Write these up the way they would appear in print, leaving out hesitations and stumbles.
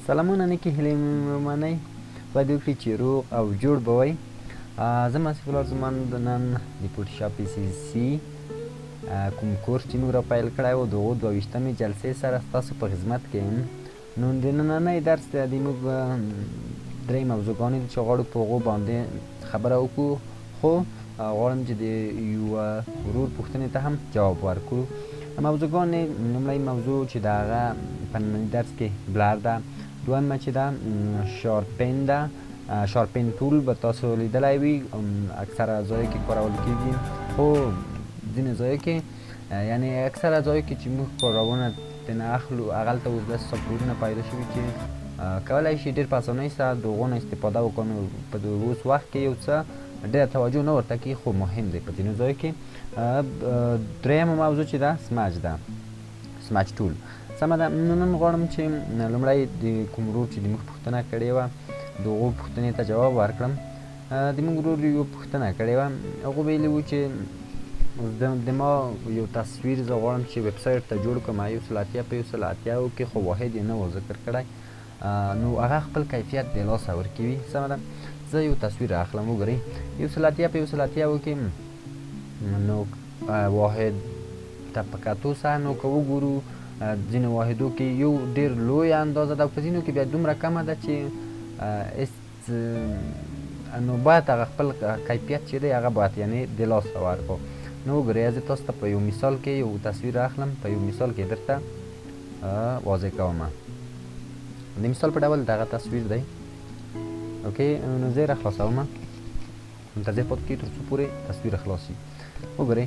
سلامونه نیکې هیلې مې ومنئ. باید وکړي چې روغ او جوړ به وئ. زه مسیف الله زمان د نن د فوټوشاپ PCC کوم کورس چې موږ را پیل کړی و د هغو 22مې جلسې سره ستاسو په خدمت کې یم. نو د نننی درس د موږ درې موضوعګانې دي چې غواړو په هغو باندې خبره وکړو، خو غواړم چې د یو ورور پوښتنې ته هم جواب ورکړو. موضوعګانې لومړی موضوع چې د هغه په ننني درس کې بلر ده، دویمه چې ده شارپن ده. شارپن ټول به تاسو لیدلی وي، اکثره ځایو کې کارول کېږي، خو ځینې ځایو کې یعنې اکثره ځایو کې چې موږ کارونه ترنه اخلو هغلته اوس داسې سافټویرونه پیدا شوي چې کولی شي ډېر په اسانۍ سره د هغو نه استفاده وکړو. په اوس وخت کې یو څه ډېره توجه نه ورته کوي، خو مهم دی په ځینو ځایو کې. درېیمه موضوع چې ده سمج ده، سمج ټول. سمه ده. نن غواړم چې لومړی د کوم ورور چې د موږ پوښتنه کړې وه د هغو پوښتنې ته جواب ورکړم. د موږ ورور یو پوښتنه کړې وه، هغو ویلي وو چې د ما یو تصویر زه غواړم چې ویبسایټ ته جوړ کړم 180 په 180 کې، خو واحد یې نه و ذکر کړی. نو هغه خپل کیفیت د لاسه ورکوي. سمه ده. زه یو تصویر اخلم، وګورئ 180 په 180 کې نو واحد ته په کتو سره نو که وګورو ځینو واحدو کې یو ډېر لویه اندازه ده او په ځینو کې بیا دومره کمه ده چې نو باید هغه خپل کیفیت چې دی هغه باید یعنې د لاسه ورکړو. نو وګورئ زه تاسو ته په یو مثال کې یو تصویر اخلم، په یو مثال کې درته واضح کوم. د مثال په ډول دغه تصویر دی. اوکې، نو زه یې راخلاصوم، منتظر پاتې کېږئ تر څو پورې تصویر خلاص شي. وګورئ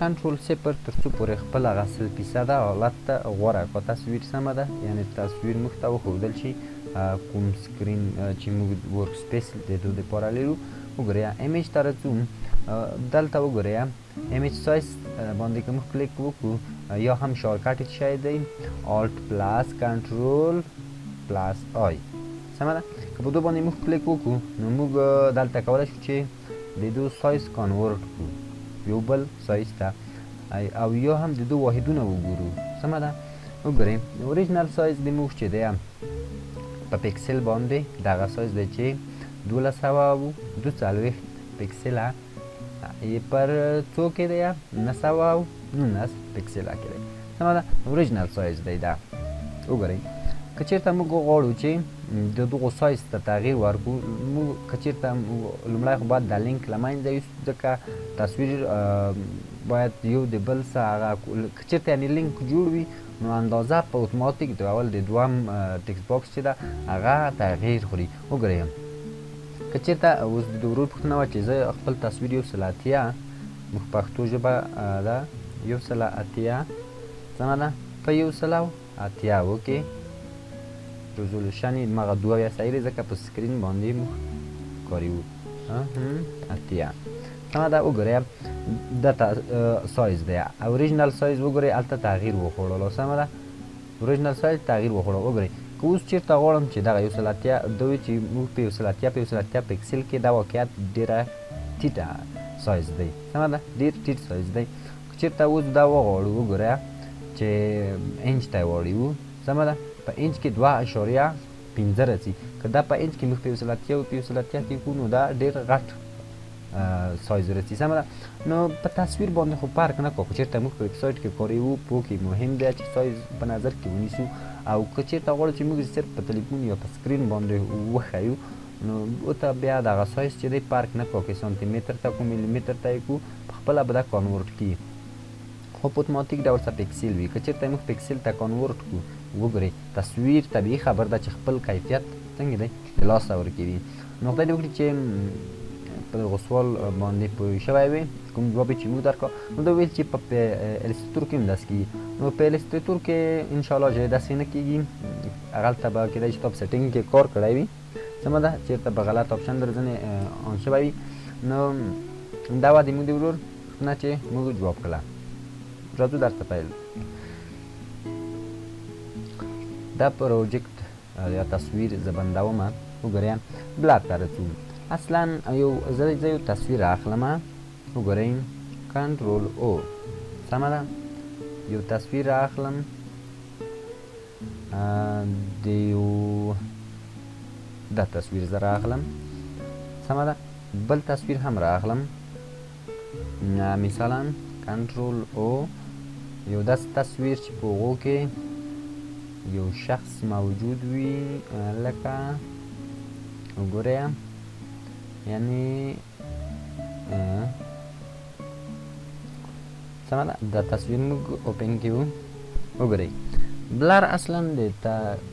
کنټرول 0 تر څو پورې خپل هغه 100% حالت ته غوره کړه. تصویر سمه ده، یعنې تصویر موږ ته وښودل شي کوم سکرین چې موږ ورک سپیس د دو دپاره لرو. وګورئ ایمیج ته راځو، دلته وګورئ ایمیج سایز باندې که موږ کلیک وکړو یا هم شارکټ یې شی دی آلټ پلس کنټرول پلس آی. سمه ده. که په دو باندې موږ کلیک وکړو نو موږ دلته کولی شو چې د دو سایز کنورټ کړو یو بل سایز ته، او یا هم د دو واحدونه وګورو. سمه ده. وګورئ اوریجنل سایز د موږ چې دی په پکسل باندې دغه سایز دی چې 1242 پکسله پر څو کې دی 919 پکسله کې دی. سمه ده. اوریجنل سایز دی دا. وګورئ که چېرته موږ غواړو چې د دغو سایز ته تغییر ورکړو، موږ که چېرته لومړی خو باید دا لینک له منځه یوسو، ځکه تصویر باید یو د بل څه هغه که چېرته یعنې لینک جوړ وي نو اندازه په اتوماتیک ډول د دویم ټکسټ باکس چې ده هغه تغییر خوري. وګورئ که چېرته اوس د ورور پوښتنه وه چې زه خپل تصویر 180 موږ پښتو ژبه ده 180 سمه ده په 180 کې ریزولوشن یې هماغه 2 یا صحیح دی ځکه په سکرین باندې موږ کاریو 80. سمه ده. وګورئ دته سایز دی اوریجنل سایز. وګورئ هلته تغییر وخوړلو. سمه ده. اوریجنل سایز تغییر وخوړو. وګورئ که اوس چېرته غواړم چې دغه 180 دوی چې موږ په 180 په 180 پکسل کې دا واقعیت ډېره ټیټه سایز دی. سمه ده. ډېر ټیټ سایز دی. که چېرته اوس دا وغواړو وګورئ چې انچ ته یې واړوو. سمه ده. په انچ کې 2.15 راځي. که دا په انچ کې موږ په 180 په 180 کې کړو نو دا ډېر غټ سایز راځي. سمه ده. نو په تصویر باندې خو فرق نه کوو. که چېرته موږ په ویبسایټ کې کاریو پوه کې مهم دی چې سایز په نظر کې ونیسو، او که چېرته غواړو چې موږ صرف په تلیفون یا په سکرین باندې وښیو نو ورته بیا دغه سایز چې دی فرق نه کوو، که سانتي متر ته کړو ملي متر ته یې کړو پخپله به دا کنورټ کړي، خو په اتوماتیک ډول څه پکسل وي. که چېرته موږ پکسل ته کنورټ کړو وګورئ تصویر طبیعي خبر ده چې خپل کیفیت څنګه دی د لاسه ورکوي. نو خدای دې وکړي چې په دغه سوال باندې پوه شوی وي، کوم جواب چې موږ درکړو. نو دا ویل چې په الستراتور کې هم داسې کېږي. نو په الستراتور کې انشاءالله چې داسې نه کېږي، هغلته به کېدای شي تا په سیټینګ کې کار کړی وي. سمه ده. چېرته به غلط آپشن در ځینې آن شوی وي. نو دا وه د موږ د ورور پوښتنه چې موږ جواب کړله. راځو درته پیل. دا پروجیکټ یا تصویر زه بندوم. وګورئ بلر ته راځو. اصلا زه یو تصویر اخلم. وګورئ کنټرول او. سمه ده. یو تصویر اخلم د یو دا تصویر زه راغلم، سمه ده. بل تصویر هم راغلم، مثلا کنټرول او یو داسې تصویر چې په هغو کې یو شخص موجود وي، لکه وګورئ یعنی سمه ده. دا تصویر موږ اوپن کوو. وګورئ بلر اصلا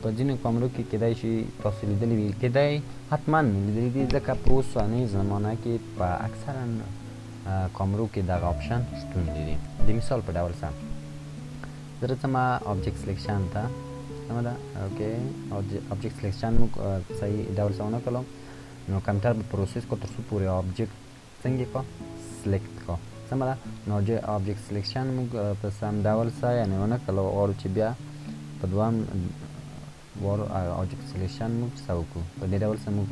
په ځینو کامرو کې کیدای شي تاسو لیدلی وي، کیدای حتما مې لیدلی دي، ځکه په اوسنۍ زمانه کې په اکثرا کامرو کې دغه آپشن شتون لري. د مثال په ډول سره زه راځم آبجکټ سلیکشن ته، سمه ده. اوکې آبجکټ سلیکشن موږ صحیح ډول سره ونه کړو، نو کمپیوټر به پروسس کو تر څو پورې آبجکټ څنګه کو سلیکټ کو، سمه ده. نو آبجکټ سلیکشن موږ په سم ډول سره یعنی ونه کړو، غواړو چې بیا په دوام وار آبجکټ سلیکشن موږ څه وکړو، په دې ډول سره موږ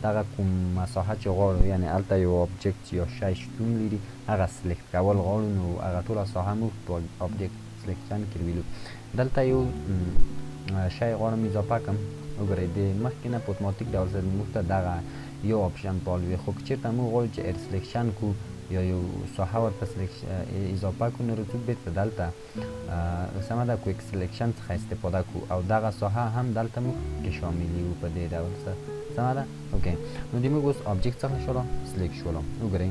دغه کوم مساحه چې غواړو، یعنی هلته یو آبجکټ یا شی شتون لري هغه سلیکټ کول غواړو، نو هغه ټوله ساحه موږ په آبجکټ سلیکشن کې ویلو. دلته یو شی غواړم اضافه کړم. وګورئ د مخکې نه په اتوماتیک ډول سره موږ ته دغه یو آپشن پال وي، خو که چېرته موږ غواړو چې ایر سلیکشن کو یا یو ساحه ورته اضافه کړو، نو رسوب بیرته دلته سمه ده کویک سلیکشن څخه استفاده کو او دغه ساحه هم دلته موږ کې شامل یو په دې ډول سره، سمه ده. اوکې نو د موږ اوس آبجکټ څخه شولو سلیکټ شولو. وګورئ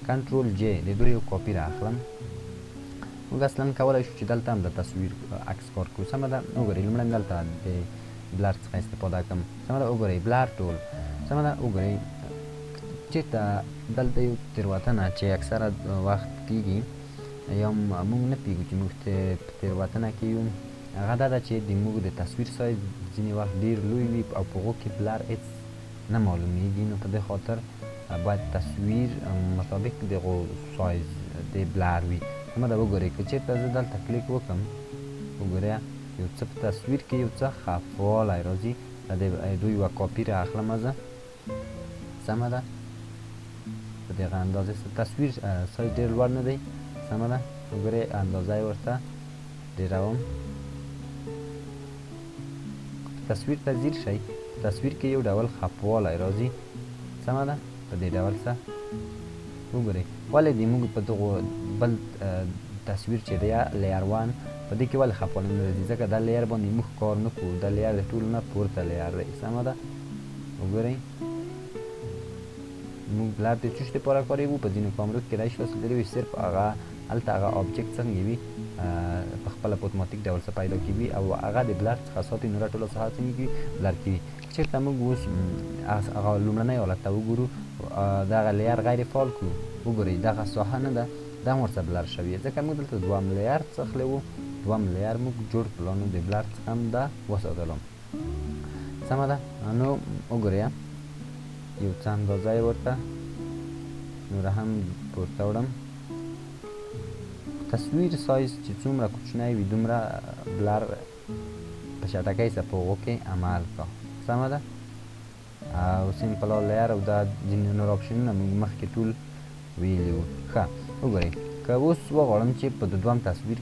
کنټرول جې د دوی یو کاپي رااخلم. موږ اصلا کولی شو چې دلته هم د تصویر عکس کار کړو، سمه ده. وګورئ لومړی مې دلته د بلر څخه استفاده کړم، سمه ده. وګورئ بلر ټول، سمه ده. وګورئ چېرته دلته یو تېروتنه چې اکثره وخت کېږي یا موږ نه پوهېږو چې موږ تېروتنه کې یو، هغه دا ده چې د موږ د تصویر سایز ځینې وخت ډېر لوی وي او په هغو کې بلر هېڅ نه معلومیږي، نو په دې خاطر باید تصویر مطابق دغو سایز د بلر وي، سمه ده. وګورئ که چېرته زه دلته کلیک وکړم، وګورئ یو څه په تصویر کې یو څه خفوالی راځي، د دوی یوه کاپي رااخلم زه، سمه ده. په دغه اندازې تصویر سایز ډېر لوړ نه دی، سمه ده. وګورئ اندازه یې ورته ډېروم. تصویر ته ځیر شئ، تصویر کې یو ډول خفوالی راځي، سمه ده. په دې ډول څه وګورئ ولې د موږ په دغو بل تصویر چې دی لیر وان په دې کې ولې خفوالی نه راځي، ځکه دا لیر باندې موږ کار نه کوو، دا لیر د ټولو نه پورته لیر دی، سمه ده. وګورئ موږ بلر د څه شي دپاره کاروو، په ځینو کامرو کې کیدای شي تاسو لیدلي وي صرف هغه هلته هغه آبجکټ څنګه وي په خپله په اتوماتیک ډول څه پیدا کوي او هغه د بلر څخه ساتي، نوره ټوله ساحه څنګه کوي بلر کوي. چېرته موږ اوس هغه لومړنی حالت ته وګورو، دغه لیر غیر فعال کړو، وګورئ دغه ساحه نه ده، دا هم ورڅخه بلر شوې، ځکه موږ دلته دویم لیر څخلی وو، دویم لیر موږ جوړ کړلو، نو د بلر څخه هم دا وساتلو، سمه ده. نو وګورئ یو څه اندازه یې ورته نوره هم پورته وړم. تصویر سایز چې څومره کوچنی وي دومره بلر په چټکۍ سره په هغو کې عمل کا، سمه ده. او سیمپل لیر او دا ځینې نور آپشنونه موږ مخکې ټول ویلي وو. ښه وګورئ که اوس وغواړم چې په دویم تصویر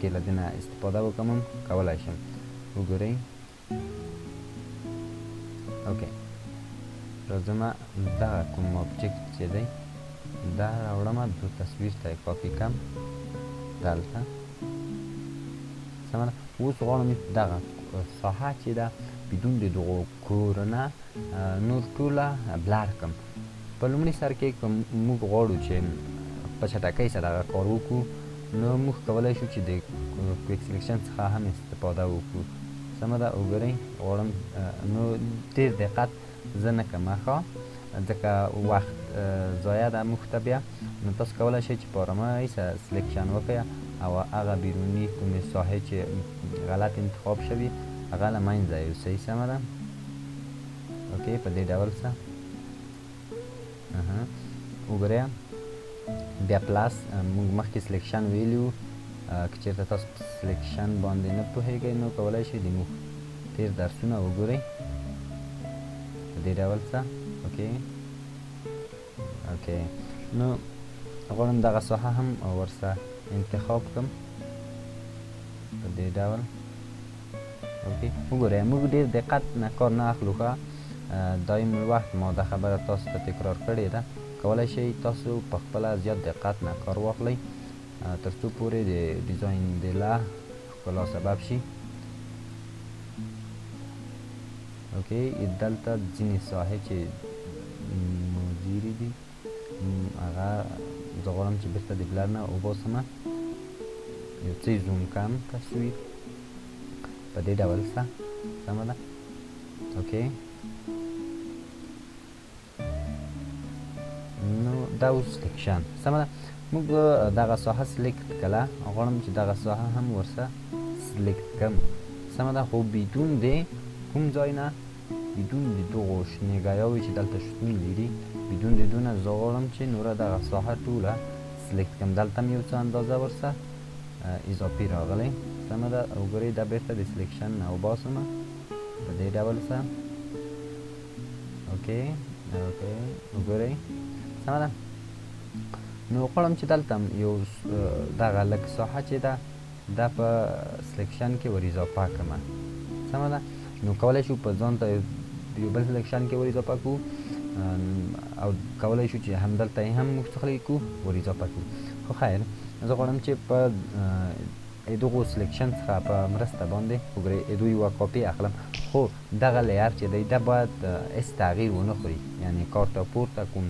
کې له دې نه استفاده وکړم هم کولی شم. وګورئ اوکې راځم دغه کوم آبجکټ چې دی دا راوړم، دو تصویر ته یې کاپي کړم دلته، سمه ده. اوس غواړم دغه ساحه چې ده بدون د دغو کورونه نور ټوله بلر کړم. په لومړي سر کې که موږ غواړو چې په چټکۍ سره دغه کار وکړو، نو موږ کولی شو چې د کویک سلیکشن څخه هم استفاده وکړو، سمه ده. وګورئ غواړم نو ډېر دقت زه نه کوم ښه، ځکه وخت ضایع ده موږ ته بیا، نو تاسو کولی شئ چې په ارامۍ سره سلیکشن وکړئ او هغه بیروني کومې ساحې چې غلط انتخاب شوي هغه له منځه یوسئ، سمه ده. اوکې په دې ډول څه وګورئ بیا پلاس موږ مخکې سلیکشن ویلي وو، که چېرته تاسو په سلیکشن باندې نه پوهېږئ نو کولی شئ د موږ تېر درسونه وګورئ په دې ډول څه. اوکې نو غواړم دغه ساحه هم ورسره انتخاب کړم په دې ډول، اوکی وګورئ موږ ډېر دقت نه کار نه اخلو ښه دایم الوقت ما دا خبره تاسو ته تکرار کړې ده کولی شئ تاسو په خپله زیات دقت نه کار واخلئ تر څو پورې د ډیزاین د لا ښکلا سبب شي اوکی دلته ځینې ساحې چې مدیرې دي هغه زه غواړم چې بېرته د بلر نه وباسمه یو څه زوم کم تصویر په دې ډول سه سمه ده اوکی نو دا اوس سلیکشن سمه ده موږ دغه ساحه سلیکت کړه غواړم چې دغه ساحه هم ورسره سلیکت کړم سمه ده خو بدون د کوم ځای نه بدون د دغو شنیګیاوې چې دلته شتون لري بدون د دونه زه غواړم چې نوره دغه ساحه ټوله سلیکت کړم دلته هم یو څه اندازه ورسره اضافي راغلی سمه ده وګورئ دا بېرته د سلیکشن نه وباسمه په دې ډول سره اوکې اوکې وګورئ سمه ده نو غواړم چې دلته یو دغه لږ ساحه چې ده دا په سلیکشن کې ور اضافه کړمه سمه ده نو کولی شو په ځان ته یو بل سلیکشن کې ور اضافه کړو او کولی شو چې همدلته یې هم موږ څه کړو ور اضافه کړو خو خیر زه غواړم چې په دغو سلیکشن څخه په مرسته باندې وګورئ دو یوه کاپي اخلم خو دغه لیر چې دی دا باید هېڅ تغییر ونه خوري یعنې کار ته پورته کوم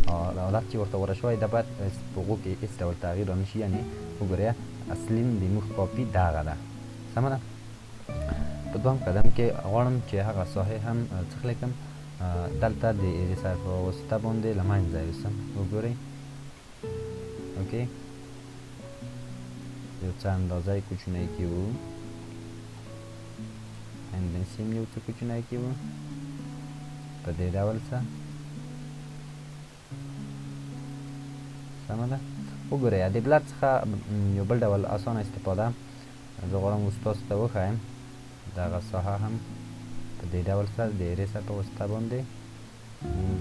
حالت چې ورته غوره شوی دا باید په هغو کې هېڅ ډول تغییر رانه شي یعنې وګورئ اصلي د موږ کاپي دغه ده سمه ده په دوهم قدم کې غواړم چې هغه ساحې هم څه کړم دلته د ایریسر په واسطه باندې له منځه یوسم وګورئ اوکې یو څه اندازه یې کوچنی کې و اندنسي هم یو څه کوچنی کې و په دې ډول څه سمه ده وګورئ د بلر څخه یو بل ډول اسانه استفاده زه غواړم اوس تاسو ته وښایم دغه ساحه هم په دې ډول سره د ایریسر په واسطه باندې موږ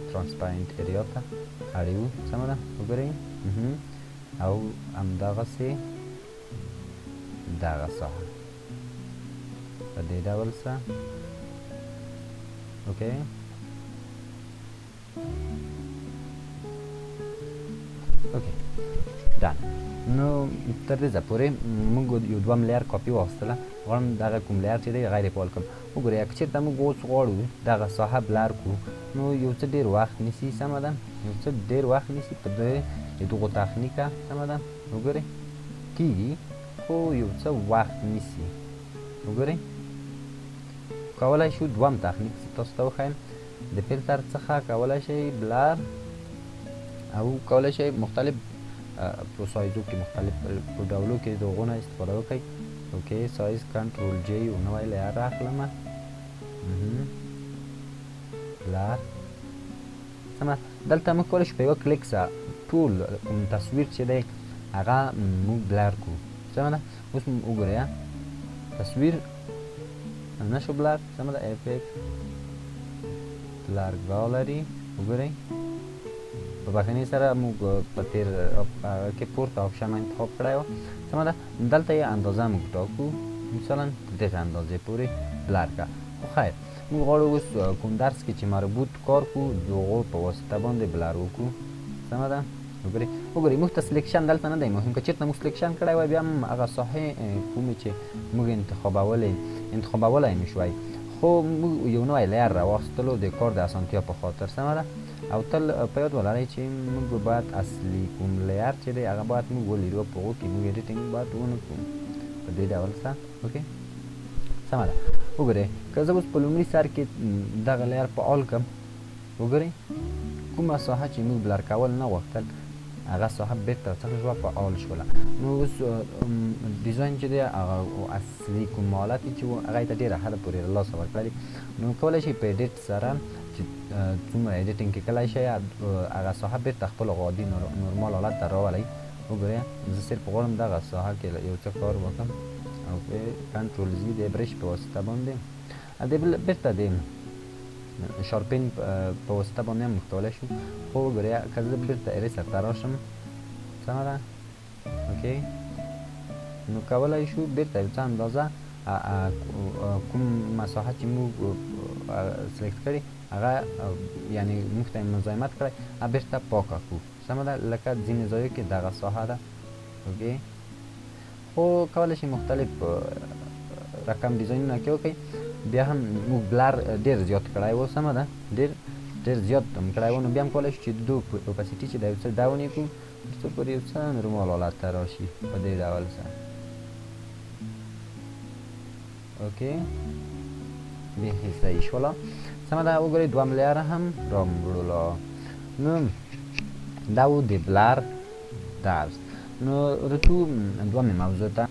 ترانسپارنټ ایریا ته اړوو سمه ده وګورئ او همدغسې دغه ساحه په دې ډول سره اوکې اوکې ډن نو تر دې ځایه پورې موږ یو دویم لیر کاپي واخیستله غواړم دغه کوم لیر چې دی غیر فعال کړم وګورئ که چېرته موږ اوس غواړو دغه ساحه بلر کړو نو یو څه ډېر وخت نیسي سمه ده یو څه ډېر وخت نیسي په دغو تخنیکه سمه ده وګورئ کېږي خو یو څه وخت نیسي وګورئ کولی شو دویم تخنیک تاسو ته وښایم د فلتر څخه کولی شئ بلر او کولی شئ مختلف په سایزو کې مختلف په ډولو کې د هغو نه استفاده وکړئ اوکې سایز کنټرول جی یو نوی لیر راخلمه بلر سمه دلته موږ کولی شو په یوه کلیک سره ټول کوم تصویر چې دی هغه موږ بلر کړو سمه ده اوس وګورئ تصویر نه شو بلر سمه ده افیکټ بلر ګالري وګورئ په بخښنې سره موږ په تېر کې پورته آپشن انتخاب کړی و سمه ده دلته یې اندازه موږ ټاکو مثلا دغه اندازې پورې بلر کړه خو خیر موږ غواړو اوس کوم درس کې چې مربوط کار کړو د هغو په واسطه باندې بلر وکړو سمه ده وګورئ موږ ته سلیکشن دلته نه دی مهم که چېرته موږ سلیکشن کړی وای بیا هم هغه ساحې کومې چې موږ انتخابولی نه شوی خو موږ یو نوی لیر راواخیستلو د کار د اسانتیا په خاطر سمه ده او تل په یاد ولرئ چې موږ باید اصلي کوم لیر چې دی هغه باید موږ ولرو په هغو کې موږ ایډیټینګ باید ونه کړو په دې ډول سره اوکې سمه ده وګورئ که زه اوس په لومړي سر کې دغه لیر فعال کړم وګورئ کومه ساحه چې موږ بلر کول نه غوښتل هغه ساحه بېرته څه شوه فعال شوله نو اوس ډیزاین چې دی هغه اصلي کوم حالت چې و هغه یې ته ډېره حده پورې له لاسه ورکړلي نو کولی شئ په ایډیټ سره چې څومره ایډیټینګ کې کلی شئ هغه ساحه بېرته خپل عادي نورمال حالت ته راولئ وګورئ زه صرف غواړم دغه ساحه کې یو څه کار وکړم او کنټرول زی د برش په واسطه باندې بېرته د شارپین په واسطه باندې هم کولی شو خو وګورئ که زه بېرته ایریسر ته راشم سمه ده اوکې نو کولای شو بیرته یو څه اندازه کوم مساحت چې موږ سلیکټ کړي هغه یعنی موږ ته مزاحمت کړی هغه بیرته پاکه کړو سمه ده لکه ځینې ځایو کې دغه ساحه ده اوکې خو کولی شي مختلف رقم ډیزاینونه کې وکړئ بیا هم موږ بلر ډېر زیات کړی و سمه ده ډېر زیات هم کړی و نو بیا هم کولی شو چې دو اوپاسیټي چې د یو څه ډاون یې کړو تر څو پورې یو څه نورمال حالت ته راشي په دې ډول سره اوکې بیخي صحیح شوله سمه ده وګورئ دوهم لیر هم راوړلو نو دا و د بلر درس نو ورته دومې موضوع ته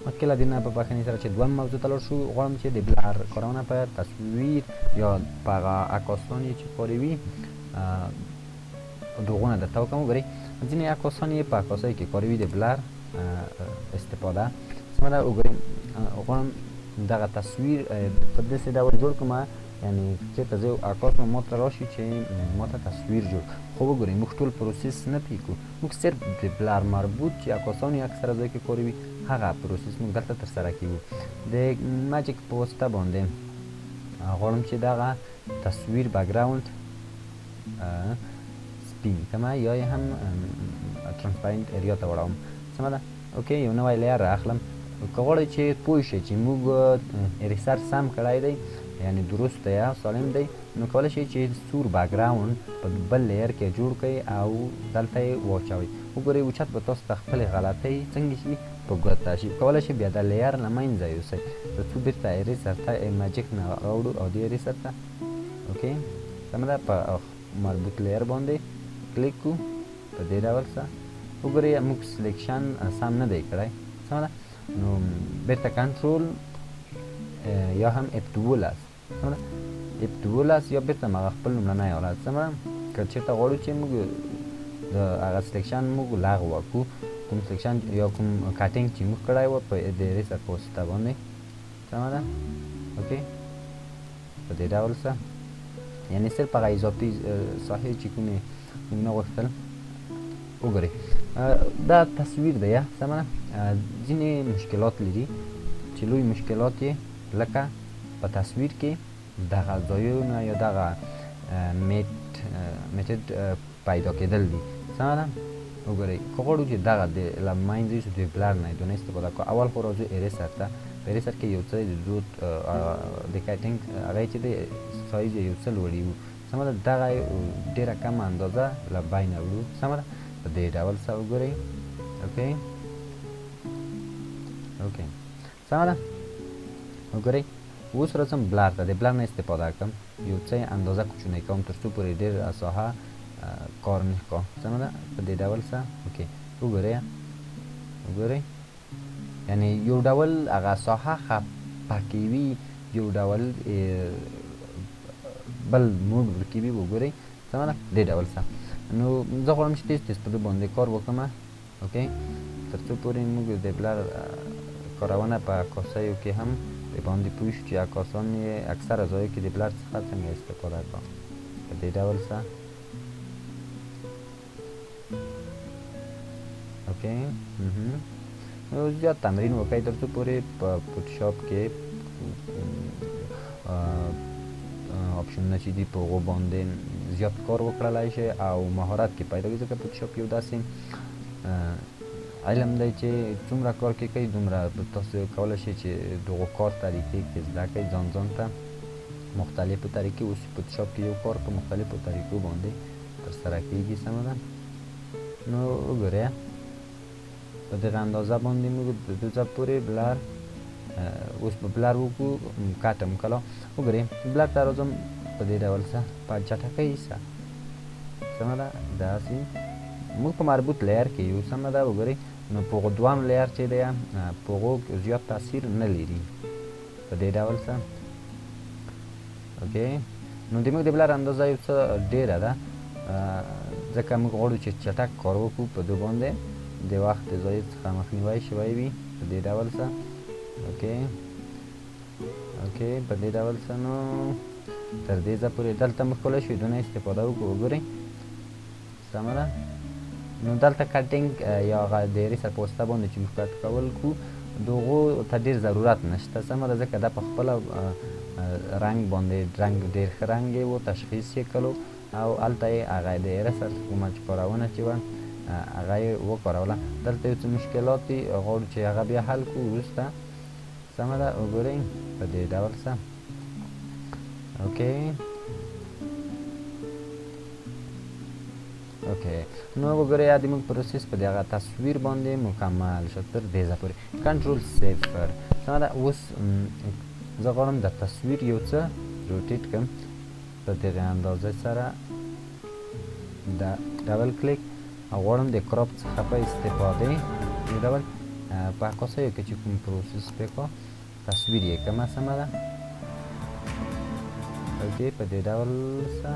مخکې له دې نه په بخښنې سره چې دویم موضوع ته لاړ شو غواړم چې د بلر کارونه په تصویر یا په هغه عکاسان چې کاري وي دغونه درته وکړم وګورئ ځینې عکاسان یې په عکاسۍ کې کاري وي د بلر استفاده سمه ده وګورئ غواړم دغه تصویر په داسې ډول جوړ کړم یعنی چېرته زه یو عکاس مو ماته راشي چې ماته تصویر جوړ خو وګورئ موږ ټول پروسس نه پرې کوو موږ صرف د بلر مربوط چې عکاسان یې اکثره ځای کې کاري وي هغه پروسس موږ دلته ترسره کوو د ماجیک په واسطه باندې غواړم چې دغه تصویر بکګراوند سپین کړمه یا یې هم ترانسپرنټ ایریا ته وړم سمه ده اوکې یو نوی لیر اخلم که غواړئ چې پوه شئ چې موږ ریسرچ سم کړی دی یعنی درست دی یا سالم دی نو کولی شئ چې سور بکګراوند په بل لیر کې جوړ کړئ او دلته یې واچوئ وګورئ اوچت به تاسو ته خپلې غلطۍ څنګه شي په ګوته شي کولی شئ بیا د لیر له منځه یوسئ تر څو بېرته ایریسر ته ماجیک نه راوړو او دې ایریسر ته اوکې سمه ده په مربوط لیر باندې کلیک کړو په دې ډول سره وګورئ موږ سلیکشن سم نه دی کړی سمه ده نو بیرته کنټرول یا هم F12 سمه ده F12 یا بیرته مغه خپل لومړنی حالت سمه ده که چېرته غواړو چې موږ د هغه سلیکشن موږ لغوه کړو کوم سلیکشن یا کوم کټینګ چې موږ کړی و په د ایریسر په واسطه باندې سمه ده اوکې په دې ډول سره یعنی صرف هغه اضافي ساحې چې کومې موږ نه غوښتل وګورئ دا تصویر دی سمه ده ځینې مشکلات لري چې لوی مشکلات یې لکه په تصویر کې دغه ځایونه یا دغه میټډ پیدا کېدل دي سمه ده وګورئ که غواړو چې دغه د له منځه یوسو د بلر نه دونه استفاده کړو اول خو راځو ایریسر ته په ایریسر کې یو څه د زود د کټینګ هغه چې د سایز یو څه لوړي وو سمه ده دغه ډېره کمه اندازه له بینه وړو سمه ده په دې ډول سره وګورئ اوکې اوکې سمه ده وګورئ اوس راځم بلر ته د بلر نه استفاده کوم یو څه اندازه کوچنی کوم تر څو پورې ډېر ساحه کار نه کوم سمه ده په دې ډول سره اوکې وګورئ یعنی یو ډول هغه ساحه پکې وي یو ډول بل موډ ورکې وي وګورئ سمه ده دې ډول سره نو زه غواړم چې تیز په دې باندې کار وکړم اوکې تر څو پورې موږ د بلر کارونه په عکاسیو کې هم د باندې پوه شو چې عکاسان یې اکثره ځایو کې د بلر څخه څنګه استفاده کوي په دې ډول سره اوکې نو زیات تمرین وکړئ تر څو پورې په فوټوشاپ کې آپشنونه چې دي په هغو باندې زیات کار وکړلی شئ او مهارت کې پیدا کړئ ځکه فوټوشاپ یو داسې علم دی چې څومره کار کې کوي دومره تاسو کولی شئ چې دغو کار طریقې کې زده کړئ ځان ته مختلفو طریقې اوس فوټوشاپ کې یو کار په مختلفو طریقو باندې ترسره کېږي سمه ده نو وګورئ په دغه اندازه باندې موږ د دو ځای پورې بلر اوس به بلر وکړو کټم کله وګورئ بلر ته راځم په دې ډول سره په چټکۍ سره سمه ده داسې موږ په مربوط لیر کې یو سمه ده وګورئ نو په هغو دوهم لیر چې دی په هغو زیات تاثیر نه لري په دې ډول سره اوکې نو د موږ د بلر اندازه یو څه ډېره ده ځکه موږ غواړو چې چټک کار وکړو په دو باندې د وخت د ضایع څخه مخنیوی شوی وي په دې ډول سره اوکې په دې ډول سره نو تر دې ځایه پورې دلته موږ کولی شو دونه استفاده وکړو وګورئ سمه ده نو دلته کټینګ یا هغه د ایرې سره په واسطه باندې چې موږ کټ کول کو دغو ته ډېر ضرورت نشته سمه ده ځکه دا په خپله رنګ باندې رنګ ډېر ښه رنګ یې و تشخیص یې کړو او هلته یې هغه د ایره سره کومه چې کارونه چې وه هغه یې وکاروله دلته یو څه مشکلات دي غواړو چې هغه بیا حل کړو وروسته سمه ده وګورئ په دې ډول څه اوکې اوکې نو وګورئ یا د موږ پروسس په دغه تصویر باندې مکمل شد تر دې ځایه پورې کنټرول صفر سمه ده اوس زه غواړم د تصویر یو څه روټیټ کړم په دغه اندازه سره د ډبل کلیک او غواړم د کراپ څخه په استفاده د ډول په اساسیو کې چې کوم پروسس وکړو تصویر یې کړمه سمه ده اوکې په دې ډول څه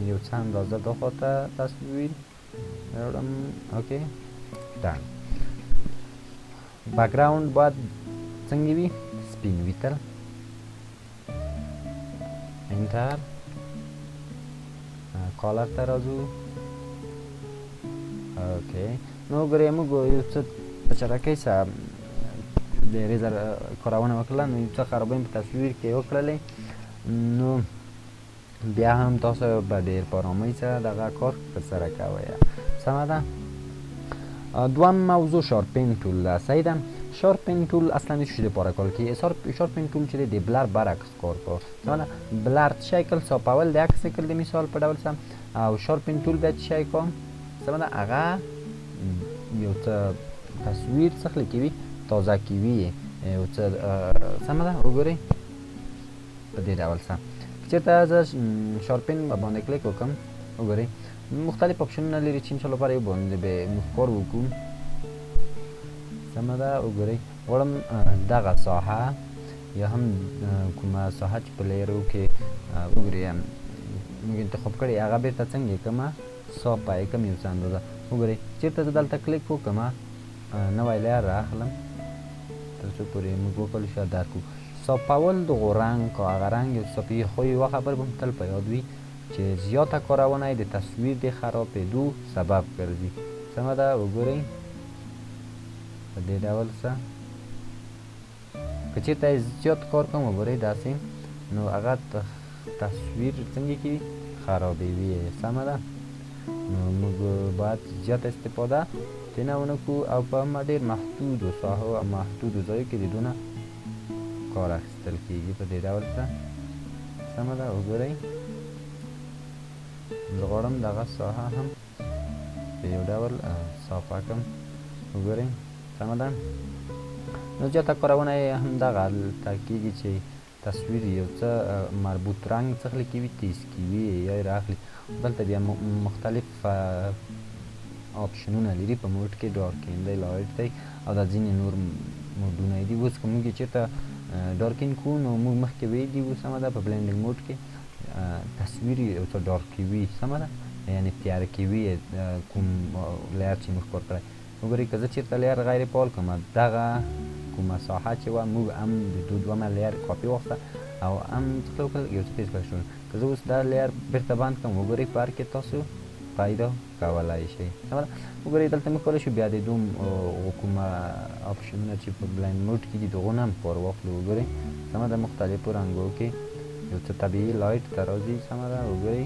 یو څه اندازه دا خواته تصویر راوړم اوکې ډن بکګراوند باید څنګه وي سپین وي تل انټر کالر ته راځو اوکې نو ګورئ موږ یو څه په چټکۍ سره د ریزر کارونه وکړله نو یو څه خرابۍ په تصویر کې وکړلې نو بیا هم تاسو به ډېر په ارامۍ سره دغه کار ترسره کوئ سمه ده دوم موضوع شارپن ټول ده صحیح ده شارپن ټول اصلا د چی دپاره کار کوي شارپن ټول چې د بلر برعکس کار کوي سمه ده بلر شکل صافول د عکس شکل د مثال په ډول سم او شارپن ټول بیا څه شی کوي سمه ده هغه یو څه تصویر څخه کوي تازه کوي یو څه سمه ده وګورئ په دې ډول سم چېرته زه شارپن باندې کلیک وکړم وګورئ مختلف اپشنونه لري چې انشاءالله لپاره یو باندې به موږ کار وکړو سمه ده وګورئ غواړم دغه ساحه یا هم کومه ساحه چې په لیرو کې وګورئ موږ انتخاب کړې هغه بېرته څنګه یې کړمه صافه یې کړم یو څه اندازه وګورئ چېرته زه دلته کلیک وکړم نوی لیر رااخلم تر څو پورې موږ وکړو شاید درک کړو صافول دغو رنګ که هغه رنګ یو صافي خو یوه خبر به تل په یاد وي چې زیاته کارونه یې د تصویر د خرابېدو سبب ګرځي سمه ده وګورئ په دې ډول څه که چېرته یې زیات کار کوم وګورئ داسې نو هغه تصویر څنګه کوي خرابوي سمه ده نو موږ باید زیاته استفاده ترېنه ونه کړو او په ډېر محدودو ساحو او محدودو ځایو کې د دونه کار اخیستل کېږي په دې ډول څه سمه ده وګورئ زه غواړم دغه ساحه هم په یو ډول صافه کړم وګورئ سمه ده نو زیاته کارونه یې همدغه هلته کېږي چې تصویر یو څه مربوط رنګ څخه کوي تیز کوي یا یې رااخلي دلته بیا مختلف آپشنونه لري په موډ کې ډارکین دی لایټ دی او دا ځینې نور موډونه دي اوس که موږ یې چېرته ډارکین کوو نو موږ مخکې ویلي وو سمه ده په بلینډینګ موډ کې تصویر یو څه ډارک کوي سمه ده یعنې تیاره کوي کوم لیر چې موږ کار کړی وګورئ که زه چېرته لیر غیر فعال کړم دغه کومه ساحه چې وه موږ هم د دومه لیر کاپي واخیسته او هم څه وکړل یو څه تیز کړی شول که زه اوس دا لیر بېرته بند کړم وګورئ په هر کې تاسو پیدا کولی شئ سمه ده وګورئ دلته موږ کولی شو بیا د دوم کومه آپشنونه چې په بلاینډ موډ کې دي د هغو نه هم کار واخلو وګورئ سمه ده مختلفو رنګو کې یو څه طبیعي لایټ ته راځي سمه ده وګورئ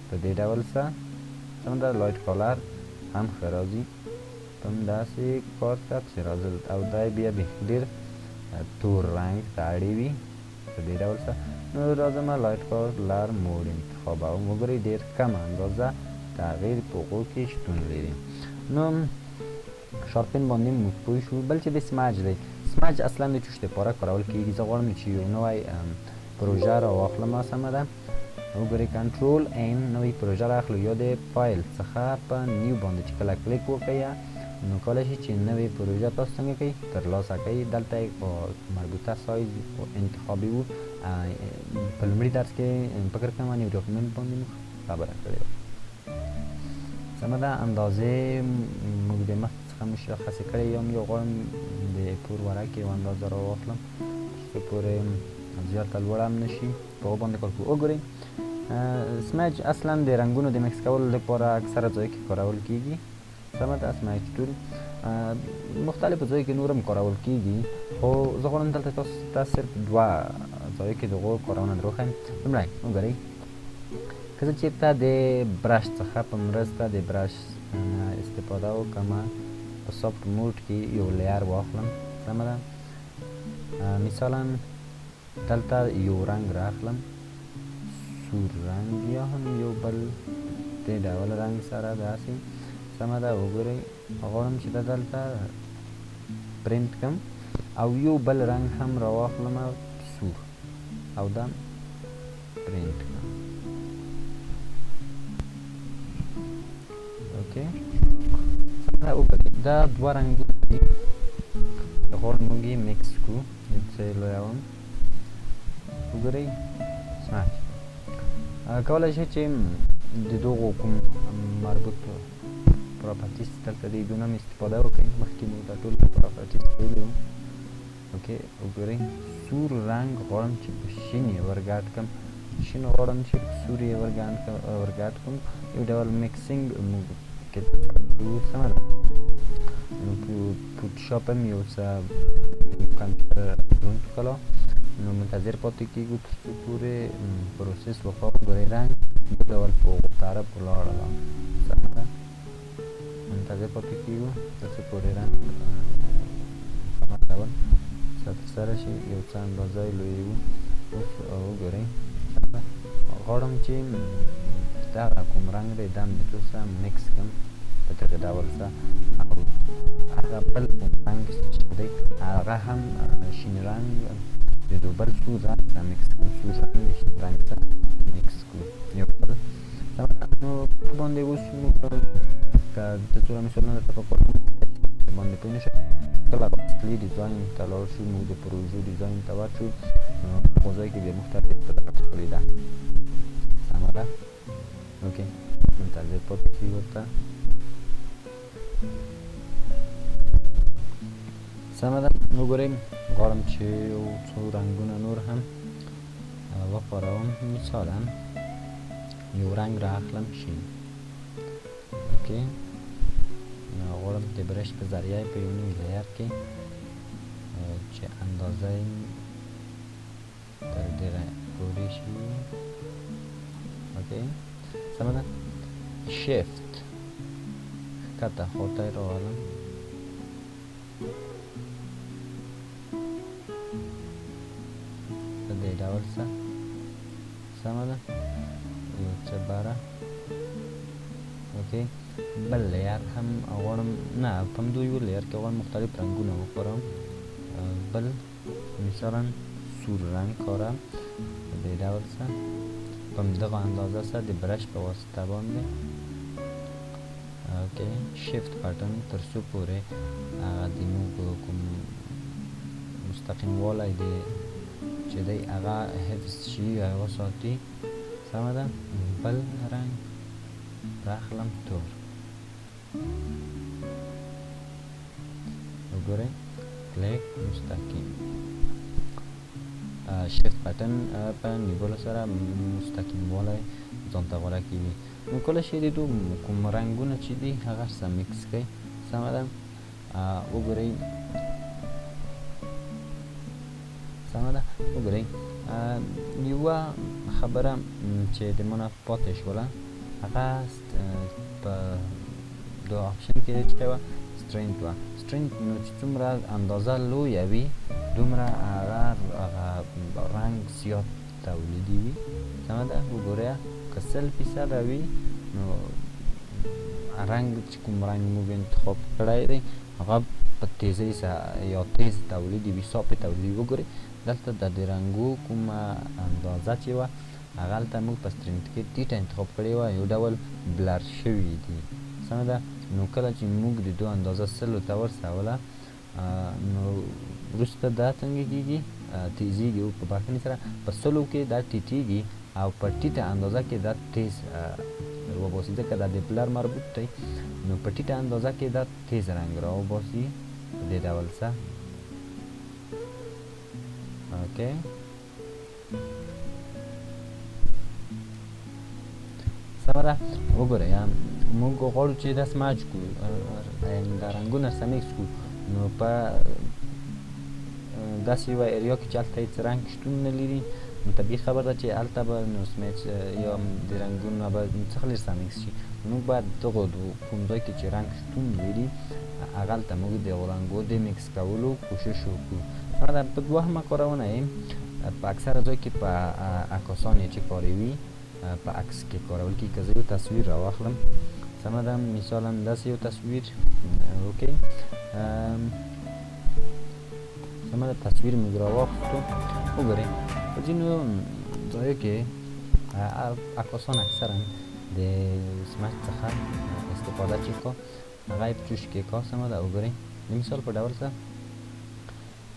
په دې ډول څه سمه ده لایټ کالر هم ښه راځي په همداسې کار ته پسې راځل او دا بیا ډېر تور رنګ ته اړې وي په دې ډول څه نو راځم لایټ کالر موډ انتخابوم وګورئ ډېر کم اندازه تغییر په هغو کې شتون لري نو شارپن باندې موږ پوه شو بل چې د سمج دی سمج اصلا د چوش دپاره کارول کېږي زه غواړم چې یو نوی پروژه راواخلم سمه ده وګورئ کنټرول ان نوی پروژه رااخلو یا د فایل څخه په نیو باندې چې کله کلیک وکړئ نو کولی شي چې نوې پروژه تاسو څنګه کوئ ترلاسه کوئ دلته یې په مربوطه سایز انتخابوي په لومړي درس کې فکر کوم یو ډاکومنټ باندې موږ خبره کړې وه سمه ده اندازې موږ د مخکې څخه مشخصې کړې یم یو غواړم د پور وره کې یو اندازه راواخلم چې پورې زیاته لوړه هم نه شي په هغو باندې کار کوو وګورئ سمج اصلا د رنګونو د مکس کولو لپاره اکثره ځای کې کارول کیږي. سمه ده. سمج ټول مختلفو ځای کې نورم کارول کیږي، خو زه غواړم دلته تاسو ته صرف دوه ځای کې دغو کارونه دروښیم. لومړی وګورئ، که زه چېرته د برش څخه په مرسته د برش استفاده وکړم، په سافت موډ کې یو لیر واخلم. سمه ده. مثالا دلته یو رنګ راخلم، سور رنګ یا هم یو بل د ډول رنګ سره داسې. سمه ده. وګورئ، غواړم چې دلته پرینټ کړم او یو بل رنګ هم راواخلم سور او دا پرینټ کړم. اوکې. سمه ده. وګورئ، دا دوه رنګونه دي، غواړم موږ یې میکس کړو. یو څه یې لویوم. وګورئ، سمج کولی شئ چې د دغو کوم مربوط پراپرټیز دلته د دونه هم استفاده وکړئ. مخکې مو دا ټول پراپرټیز ویلي وو. اوکې. وګورئ، سور رنګ غواړم چې په شین یې ورګډ کړم، شین غواړم چې په سور یې ورګډ کړم. یو ډول میکسینګ موږ کوو. سمه ده. نو په فوټوشاپ هم یو څه کمپیوټر جوړونکي کلا نو منتظر پاتې کېږو تر څو پورې پروسس وکړو. وګورئ، رنګ بل ډول په هغو طرف ولاړه ده. سمه ده. منتظر پاتې کېږو تر څو پورې رنګ سمه ډول سره شي. یو څه اندازه یې لویوو. اوس وګورئ، غواړم چې دغه کوم رنګ دی دا مې ټول سره میکس کړم په دغه ډول سره، او هغه بل کوم رنګ چې دی هغه هم شین رنګ د دو بل سور رنګ سره میکس کړو. سور رنګ د شین رنګ سره میکس کړو. یو بل نو په باندې اوس موږ که د څومره مثالونه درته په کار باندې پوه نه شئ، کله اصلي ډیزاین ته لاړ شو، موږ د پروژو ډیزاین ته ورشو، نو هغو ځای کې بیا مختلف په دغه ښکلې ده. سمه ده. اوکې. منتظر پاتې کېږي ورته. سمه ده. وګورئ، غواړم چې یو څو رنګونه نور هم وکاروم. مثالا یو رنګ رااخلم شین. اوکې. غواړم د برش په ذریعه په یو نوي لیر کې چې اندازه یې تر ډېره پورې شي. اوکې. سمه ده. شیفت ښکته خواته یې راولم. په دې ډول سره. سمه ده. یو څه بره. اوکې. بل لیر هم غواړم، نه په همدو یو لیر کې غواړم مختلف رنګونه وکاروم. بل مثالا سور رنګ کاروم په دې ډول سره، په همدغه اندازه سره د برش په واسطه باندې. اوکې. شیفت بټن تر څو پورې هغه د موږ کوم مستقیم والی دی چې دی هغه حفظ شي، هغه وساتي. سمه ده. بل رنګ راخلم تور. وګورئ، کلیک مستقیم. شیفت بټن په نیولو سره مستقیم والی ځان ته غوره کېږي. نو کله چې د دوی کوم رنګونه چې دي هغه سره میکس کړئ. سمه ده. وګورئ. سمه ده. وګورئ، یوه خبره چې د مانه پاتې شوله هغه په دو آپشن کې چې وه سټرینټ وه. سټرینټ نو چې څومره اندازه لویه وي دومره هغه رنګ زیات تولیدوي. سمه ده. وګورئ، که 100% وي نو رنګ چې کوم رنګ موږ انتخاب کړی دی هغه په تیزۍ سره یا تیز تولیدوي، صافې تولیدوي. وګورئ، دلته د رنګو کومه اندازه چې وه هغه هلته موږ په سټرینټ کې ټیټه انتخاب کړې وه، یو ډول بلر شوي دي. سمه ده. نو کله چې موږ د دوه اندازه 100 ته ورسوله نو وروسته دا څنګه کېږي، تیزېږي. او په بټنې سره په 100 کې دا ټیټېږي او په ټیټه اندازه کې دا تیز وباسي، ځکه دا د بلر مربوط دی. نو په ټیټه اندازه کې دا تیز رنګ راوباسي په دې ډول سره. اوکې. سمره وګورئ موږ غواړو چې دا سماج کړو دا رنګونه سمیکس کړو نو په داسې یوه ایریا کې چې هلته هېڅ رنګ شتون نه لري نو طبیعي خبره ده چې هلته به نو سمیج یا د رنګونه به څخه لږ سمیکس شي موږ باید دغو کوم ځای کې چې رنګ شتون لري هغلته موږ د هغو رنګو د میکس کولو کوشش وکړو دا په دوهمه کارونه یې په اکثره ځای کې په عکاسان یې چې کاروي په عکس کې کارول کېږي که زه یو تصویر راواخلم سمه ده مثالا داسې یو تصویر اوکې سمه ده تصویر موږ راواخلو وګورئ په ځینو ځایو کې عکاسان اکثرا د سمج څخه استفاده چې کا هغه یې په جوش کې کا سمه ده وګورئ د مثال په ډول څه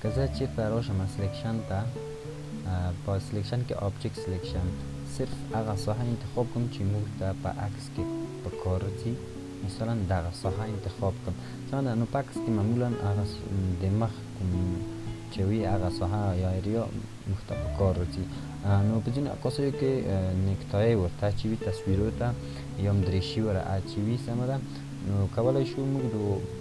که زه چېرته راشم سلیکشن ته په سلیکشن کې آبجکت سلیکشن صرف هغه ساحه انتخاب کوم چې موږ ته په عکس کې په کار راځي مثلا دغه ساحه انتخاب کوم څنګه نو په عکس کې معمولا هغه د مخ کوم چې وي هغه ساحه یا ایریا موږ ته په کار راځي نو په ځینو عکاسیو کې نیکتایي ورته اچوي تصویرو ته یا هم دریشي ور اچوي سمه ده نو کولی شو موږ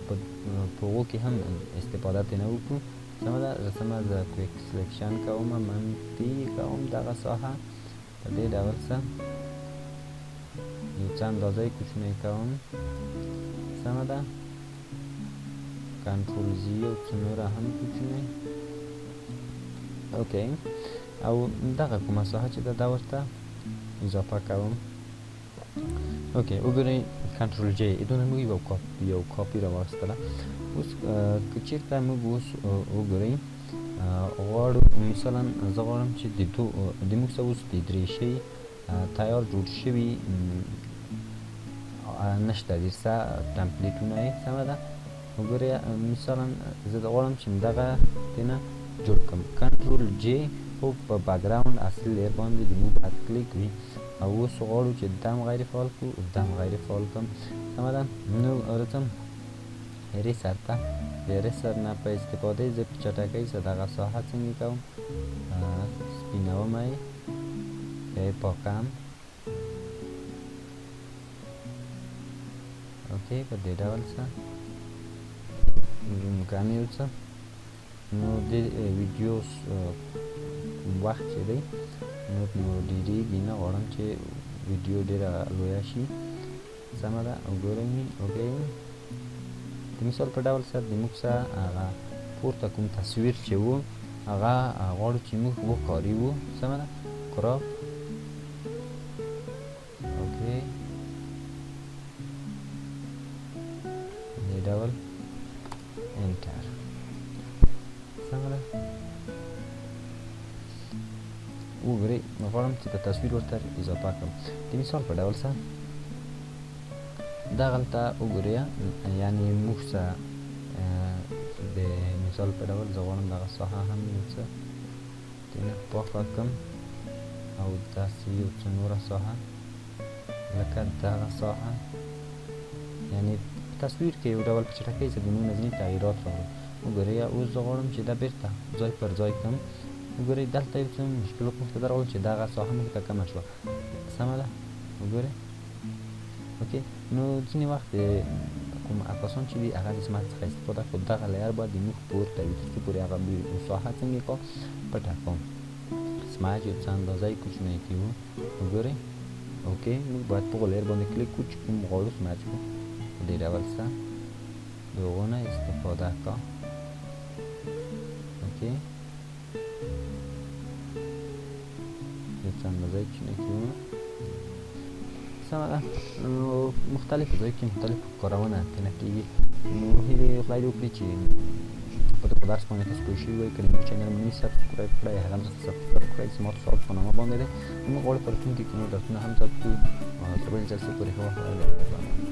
په هغو کې هم استفاده ترې وکړو سمه ده رسمه زه کویک سلیکشن کوم منفي کوم دغه ساحه په دې ډول څه یو څه اندازه یې کوچنی کوم سمه ده کنټرول زی یو څه نوره هم کوچنی اوکې او دغه کومه ساحه چې ده دا ورته اضافه کوم اوکې وګورئ کنټرول جی دونه موږ یو کاپي راواخیستله اوس که چېرته موږ اوس وګورئ غواړو مثلا زه غواړم چې د موږ څه اوس د دریشۍ تیار جوړ شوي نشته ډېر څه ټمپلیټونه یې سمه ده وګورئ مثلا زه غواړم چې دغه ترېنه جوړ کړم کنټرول جی خو په بکګراوند اصلي لیر باندې د موږ باید کلیک وي او اوس غواړو چې دا هم غیر فعال کړو دا هم غیر فعال کړم سمه ده نو راځم اریسر ته د اریسر نه په استفاده زه په چټکۍ سره دغه ساحه څنګه کوم سپینوم یې بیا یې پاکم اوکې په دې ډول څه زوم کوم یو څه نو د ویډیو وخت چې دی نو ډېرېږي نه غواړم چې ویډیو ډېره لویه شي سمه ده وګورئ اوکې د مثال په ډول سره د موږ څخه هغه پورته کوم تصویر چې و هغه غواړو چې موږ وکاروو سمه ده کراپ اوکې دې ډول انټر سمه ده وګورئ غواړم چې د تصویر ورته اضافه کړم د مثال په ډول سره دغلته وګورئ یعنې موږ څه د مثال په ډول زه غواړم دغه ساحه هم یو څه ترېنه پاکه کړم او داسې یو څه نوره ساحه لکه دغه ساحه یعنې تصویر کې یو ډول په چټکۍ سره د نوم ځینې تغییرات راغلل وګورئ اوس زه غواړم چې دا بېرته ځای پر ځای کړم وګورئ دلته یو څه مشکلات موږ ته درغلل چې دغه ساحه موږ ته کمه شوه سمه ده وګورئ اوکې نو ځینې وخت کوم عکاسان چې دي هغه د سمج څخه استفاده خو دغه لیر باید د موږ پورته وي تر څو پورې هغه ساحه څنګه کا پټه کوم سمج یو څه اندازه یې کوچنی کړو وګورئ اوکې موږ باید په هغه لیر باندې کلیک کړو چې کوم غواړو سمج کړو په دې ډول څه د هغو نه استفاده کا اوکې یو څه اندازه یې کوچنی کړو سمه ده نو مختلفو ځایو کې مختلفو کارونه ترېنه کېږي نو هیلې خدای دې وکړي چې په دغه درس باندې تاسو پوه شوي وئ که زموږ چینل مو نه سبسکرایب کړی هغه هم سبسکرایب کړئ زما د سوال په نامه باندې دی موږ غواړو په راتلونکي کې نور درسونه هم ثبت کړو تر بلې جلسې پورې ښه وخت